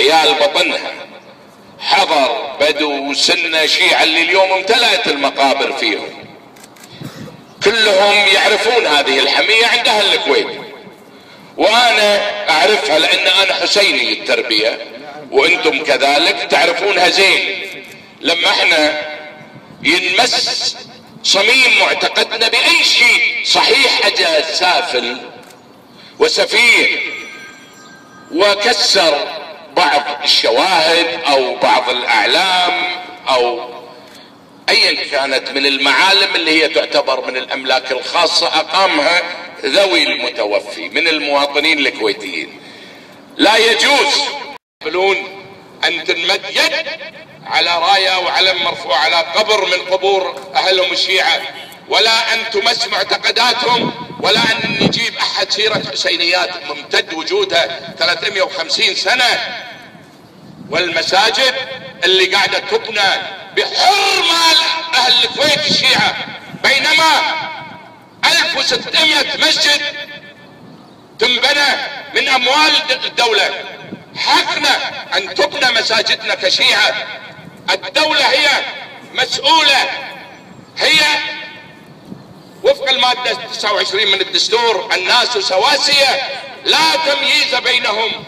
عيال بطنها، حضر بدو سنة شيعة اللي اليوم امتلأت المقابر فيهم، كلهم يعرفون هذه الحمية عند اهل الكويت، وانا اعرفها لان انا حسيني التربية وانتم كذلك تعرفونها زين. لما احنا ينمس صميم معتقدنا باي شيء صحيح اجى سافل وسفيه وكسر بعض الشواهد او بعض الاعلام او ايا كانت من المعالم اللي هي تعتبر من الاملاك الخاصة اقامها ذوي المتوفي من المواطنين الكويتيين، لا يجوز يقبلون ان تنمد يد على راية وعلم مرفوع على قبر من قبور اهلهم الشيعة، ولا ان تمس معتقداتهم، ولا ان نجيب احد سيرة حسينيات ممتد وجودها 350 سنة، والمساجد اللي قاعدة تبنى بحرمة اهل الكويت الشيعة، بينما 1600 مسجد تنبنى من اموال الدولة. حقنا ان تبنى مساجدنا كشيعة، الدولة هي مسؤولة، هي وفق المادة 29 من الدستور الناس سواسية لا تمييز بينهم.